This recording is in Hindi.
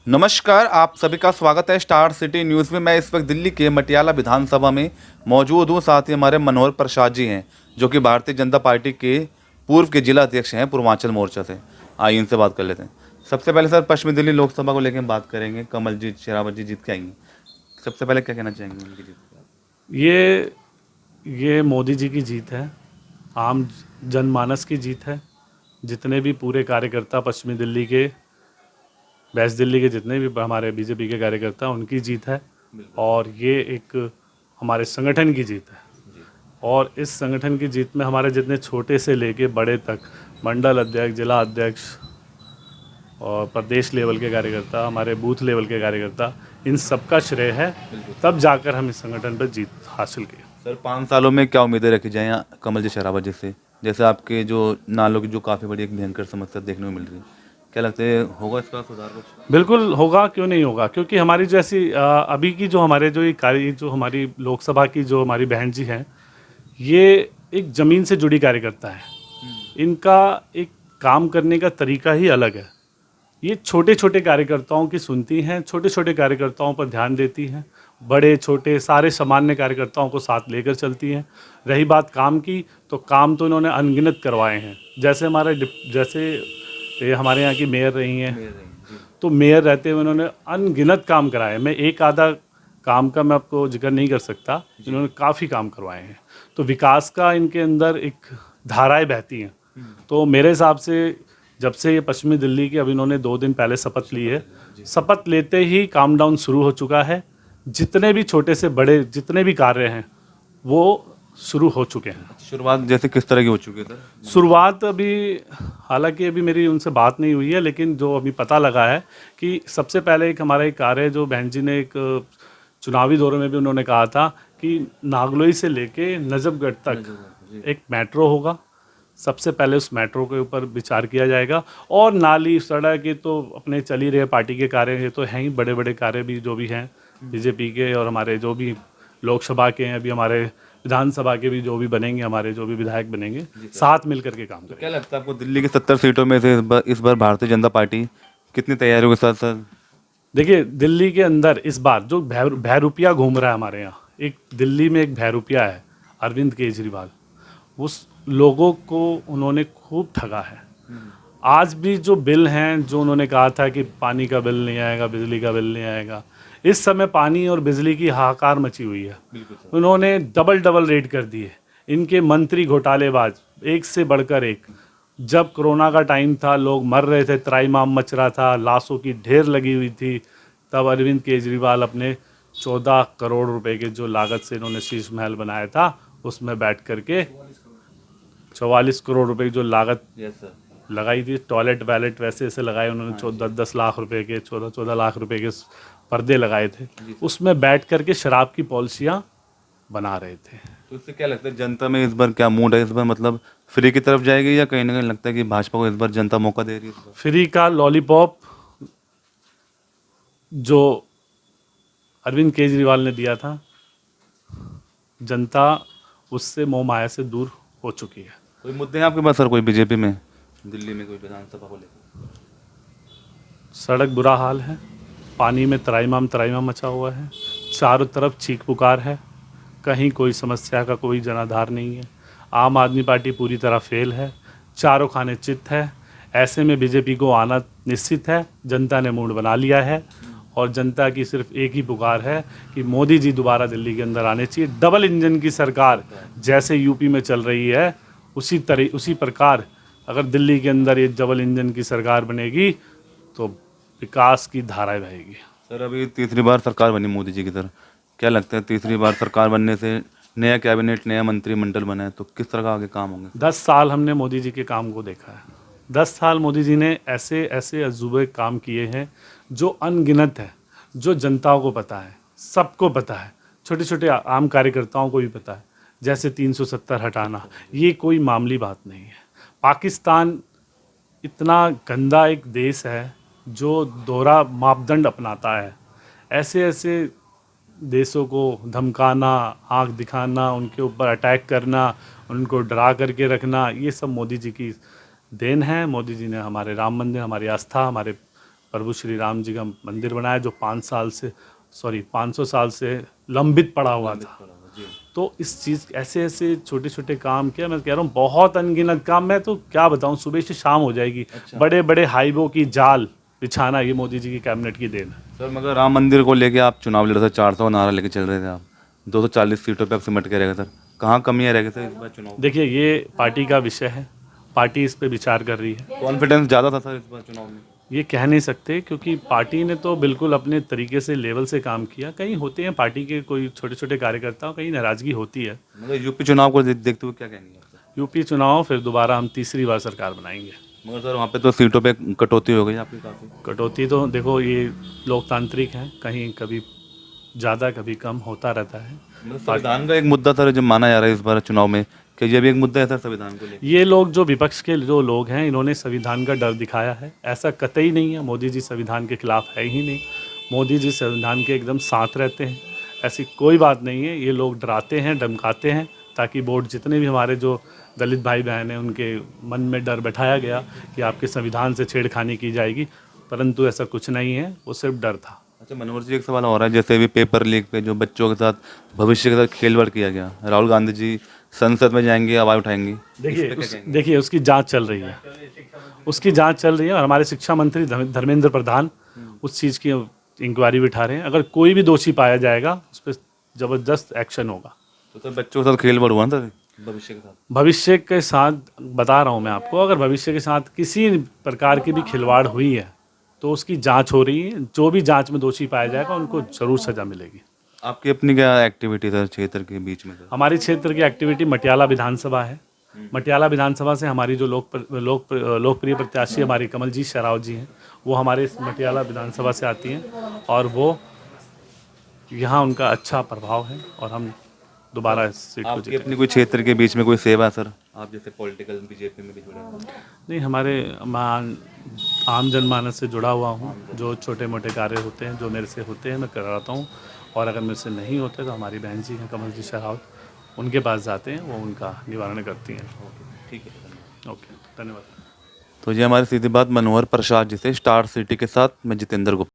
नमस्कार, आप सभी का स्वागत है स्टार सिटी न्यूज़ में। मैं इस वक्त दिल्ली के मटियाला विधानसभा में मौजूद हूँ। साथ ही हमारे मनोहर प्रसाद जी हैं, जो कि भारतीय जनता पार्टी के पूर्व के जिला अध्यक्ष हैं पूर्वांचल मोर्चा से। आइए इनसे बात कर लेते हैं। सबसे पहले सर, पश्चिमी दिल्ली लोकसभा को लेकर बात करेंगे। कमलजीत शेरावत जी जीत के आएंगी। सबसे पहले क्या कहना चाहेंगे उनकी जीत के? ये मोदी जी की जीत है, आम जनमानस की जीत है। जितने भी पूरे कार्यकर्ता पश्चिमी दिल्ली के, वेस्ट दिल्ली के जितने भी हमारे बीजेपी के कार्यकर्ता, उनकी जीत है। और ये एक हमारे संगठन की जीत है। और इस संगठन की जीत में हमारे जितने छोटे से लेके बड़े तक, मंडल अध्यक्ष, जिला अध्यक्ष और प्रदेश लेवल के कार्यकर्ता, हमारे बूथ लेवल के कार्यकर्ता, इन सबका श्रेय है। तब जाकर हम इस संगठन पर जीत हासिल की। सर, 5 सालों में क्या उम्मीदें रखी जाएँ कमलजीत शेरावत जी से? जैसे आपके जो नालों की जो काफ़ी बड़ी एक भयंकर समस्या देखने को मिल रही है, क्या लगता है होगा इसका सुधार कुछ? बिल्कुल होगा, क्यों नहीं होगा। क्योंकि हमारी जैसी अभी की जो हमारे जो ये कार्य, जो हमारी लोकसभा की जो हमारी बहन जी हैं, ये एक ज़मीन से जुड़ी कार्यकर्ता है। इनका एक काम करने का तरीका ही अलग है। ये छोटे छोटे कार्यकर्ताओं की सुनती हैं, छोटे छोटे कार्यकर्ताओं पर ध्यान देती हैं, बड़े छोटे सारे सामान्य कार्यकर्ताओं को साथ लेकर चलती हैं। रही बात काम की, तो काम तो इन्होंने अनगिनत करवाए हैं। जैसे ये हमारे यहाँ की मेयर रही हैं, तो मेयर रहते हुए उन्होंने अनगिनत काम कराए। मैं एक आधा काम का मैं आपको जिक्र नहीं कर सकता, इन्होंने काफ़ी काम करवाए हैं। तो विकास का इनके अंदर एक धाराएं बहती हैं। तो मेरे हिसाब से जब से ये पश्चिमी दिल्ली के, अब इन्होंने 2 दिन पहले शपथ ली है, शपथ लेते ही काम डाउन शुरू हो चुका है। जितने भी छोटे से बड़े जितने भी कार्य हैं वो शुरू हो चुके हैं। शुरुआत जैसे किस तरह की हो चुकी है सर? शुरुआत अभी, हालांकि अभी मेरी उनसे बात नहीं हुई है, लेकिन जो अभी पता लगा है कि सबसे पहले एक हमारा एक कार्य, जो बहन जी ने एक चुनावी दौरे में भी उन्होंने कहा था कि नागलोई से लेके नजफगढ़ तक एक मेट्रो होगा। सबसे पहले उस मेट्रो के ऊपर विचार किया जाएगा। और नाली सड़क, ये तो अपने चल ही रहे पार्टी के कार्य, ये तो हैं ही। बड़े बड़े कार्य भी जो भी हैं बीजेपी के, और हमारे जो भी लोकसभा के हैं, अभी हमारे विधानसभा के भी जो भी बनेंगे, हमारे जो भी विधायक बनेंगे, साथ मिलकर के काम करेंगे। क्या लगता है आपको दिल्ली की 70 सीटों में से इस बार भारतीय जनता पार्टी कितनी तैयारियों के साथ सर? देखिए, दिल्ली के अंदर इस बार जो भैरूपिया घूम रहा है हमारे यहाँ, एक दिल्ली में एक भैरूपिया है, अरविंद केजरीवाल। उस लोगों को उन्होंने खूब ठगा है। आज भी जो बिल हैं, जो उन्होंने कहा था कि पानी का बिल नहीं आएगा, बिजली का बिल नहीं आएगा, इस समय पानी और बिजली की हाहाकार मची हुई है। उन्होंने डबल डबल रेट कर दिए। इनके मंत्री घोटालेबाज, एक से बढ़कर एक। जब कोरोना का टाइम था, लोग मर रहे थे, त्राहिमाम मच रहा था, लाशों की ढेर लगी हुई थी, तब अरविंद केजरीवाल अपने 14 करोड़ रुपए के जो लागत से इन्होंने शीश महल बनाया था, उसमें बैठ करके 44 करोड़ रुपए की जो लागत लगाई थी, टॉयलेट वैलेट वैसे ऐसे लगाए उन्होंने, 10-10 लाख रुपए के, 14-14 लाख रुपए के पर्दे लगाए थे। उसमें बैठ करके शराब की पॉलिसियाँ बना रहे थे। तो इससे क्या लगता है जनता में इस बार क्या मूड है? इस बार मतलब फ्री की तरफ जाएगी, या कहीं ना कहीं लगता है कि भाजपा को इस बार जनता मौका दे रही है इस बार? फ्री का लॉलीपॉप जो अरविंद केजरीवाल ने दिया था, जनता उससे मोह माया से दूर हो चुकी है। कोई मुद्दे हैं आपके पास सर, कोई बीजेपी में दिल्ली में कोई विधानसभा को लेकर? सड़क बुरा हाल है, पानी में त्राहिमाम त्राहिमाम मचा हुआ है, चारों तरफ चीख पुकार है, कहीं कोई समस्या का कोई जनाधार नहीं है। आम आदमी पार्टी पूरी तरह फेल है, चारों खाने चित है। ऐसे में बीजेपी को आना निश्चित है। जनता ने मूड बना लिया है, और जनता की सिर्फ एक ही पुकार है कि मोदी जी दोबारा दिल्ली के अंदर आने चाहिए। डबल इंजन की सरकार जैसे यूपी में चल रही है, उसी प्रकार अगर दिल्ली के अंदर ये डबल इंजन की सरकार बनेगी, तो विकास की धाराएं बहेगी। सर, अभी तीसरी बार सरकार बनी मोदी जी की सर, क्या लगता है तीसरी बार सरकार बनने से नया कैबिनेट, नया मंत्रिमंडल बना है, तो किस तरह का आगे काम होंगे? 10 साल हमने मोदी जी के काम को देखा है। 10 साल मोदी जी ने ऐसे ऐसे अजूबे काम किए हैं जो अनगिनत है, जो जनताओं को पता है, सबको पता है, छोटे छोटे आम कार्यकर्ताओं को भी पता है। जैसे 370 हटाना, ये कोई मामूली बात नहीं है। पाकिस्तान इतना गंदा एक देश है जो दोहरा मापदंड अपनाता है। ऐसे ऐसे देशों को धमकाना, आंख दिखाना, उनके ऊपर अटैक करना, उनको डरा करके रखना, ये सब मोदी जी की देन है। मोदी जी ने हमारे राम मंदिर, हमारी आस्था, हमारे प्रभु श्री राम जी का मंदिर बनाया जो 500 साल से लंबित पड़ा हुआ था। तो इस चीज़ ऐसे ऐसे छोटे छोटे काम किया, मैं कह रहा हूँ बहुत अनगिनत काम। मैं तो क्या बताऊँ, सुबह से शाम हो जाएगी। बड़े बड़े हाईवों की जाल बिछाना ये मोदी जी की कैबिनेट की देन है। सर मगर राम मंदिर को लेके आप चुनाव लड़ रहे थे, 400 नारा लेके चल रहे थे आप, 240 सीटों पे आप सिमट के रह गए सर, कहाँ कमियाँ रह गई सर इस बार चुनाव? देखिए, ये पार्टी का विषय है, पार्टी इस पे विचार कर रही है। कॉन्फिडेंस ज़्यादा था सर इस बार चुनाव में? ये कह नहीं सकते, क्योंकि पार्टी ने तो बिल्कुल अपने तरीके से लेवल से काम किया। कहीं होते हैं पार्टी के कोई छोटे छोटे कार्यकर्ता, कहीं नाराज़गी होती है। मगर यूपी चुनाव को देखते हुए क्या कहेंगे आप सर? यूपी चुनाव फिर दोबारा हम तीसरी बार सरकार बनाएंगे। मगर सर वहाँ पे तो सीटों पे कटौती हो गई आपकी काफ़ी। कटौती तो देखो, ये लोकतांत्रिक है, कहीं कभी ज़्यादा कभी कम होता रहता है। संविधान का एक मुद्दा सर जो माना जा रहा है इस बार चुनाव में, कि ये भी एक मुद्दा है सर संविधान को लेकर। ये लोग जो विपक्ष के जो लोग हैं, इन्होंने संविधान का डर दिखाया है। ऐसा कतई नहीं है, मोदी जी संविधान के खिलाफ है ही नहीं। मोदी जी संविधान के एकदम साथ रहते हैं, ऐसी कोई बात नहीं है। ये लोग डराते हैं, धमकाते हैं, ताकि वोट जितने भी हमारे जो दलित भाई बहन हैं उनके मन में डर बैठाया गया कि आपके संविधान से छेड़खानी की जाएगी, परंतु ऐसा कुछ नहीं है, वो सिर्फ डर था। अच्छा मनोहर जी, एक सवाल हो रहा है, जैसे अभी पेपर लीक पे जो बच्चों के साथ भविष्य के साथ खेलवाड़ किया गया, राहुल गांधी जी संसद में जाएंगे, आवाज़ उठाएंगे? देखिए उसकी जांच चल रही है, उसकी जांच चल रही है, और हमारे शिक्षा मंत्री धर्मेंद्र प्रधान उस चीज़ की इंक्वायरी बिठा रहे हैं। अगर कोई भी दोषी पाया जाएगा उस पर ज़बरदस्त एक्शन होगा। तो सर बच्चों के साथ खेलवाड़ हुआ ना सर भविष्य के साथ? भविष्य के साथ बता रहा हूँ मैं आपको, अगर भविष्य के साथ किसी प्रकार की भी खिलवाड़ हुई है तो उसकी जांच हो रही है। जो भी जांच में दोषी पाया जाएगा उनको ज़रूर सज़ा मिलेगी। आपकी अपनी क्या एक्टिविटी सर क्षेत्र के बीच में सर? हमारी क्षेत्र की एक्टिविटी मटियाला विधानसभा है। मटियाला विधानसभा से हमारी जो लोकप्रिय प्रत्याशी हमारी कमलजीत शेरावत जी हैं, वो हमारे इस मटियाला विधानसभा से आती हैं, और वो यहाँ उनका अच्छा प्रभाव है, और हम दोबारा इस सीट को आपकी जीतेंगे। अपनी कोई क्षेत्र के बीच में कोई सेवा सर, आप जैसे पॉलिटिकल बीजेपी में भी जुड़े हैं? नहीं, मैं आम जनमानस से जुड़ा हुआ हूँ। जो छोटे मोटे कार्य होते हैं, जो मेरे से होते हैं, मैं कराता हूँ, और अगर मेरे से नहीं होते तो हमारी बहन जी हैं कमलजीत शेरावत, उनके पास जाते हैं, वो उनका निवारण करती हैं। ठीक है, धन्यवाद। ओके, धन्यवाद। तो ये हमारी सीधी बात मनोहर प्रसाद जी से, स्टार सिटी के साथ मैं जितेंद्र गुप्ता।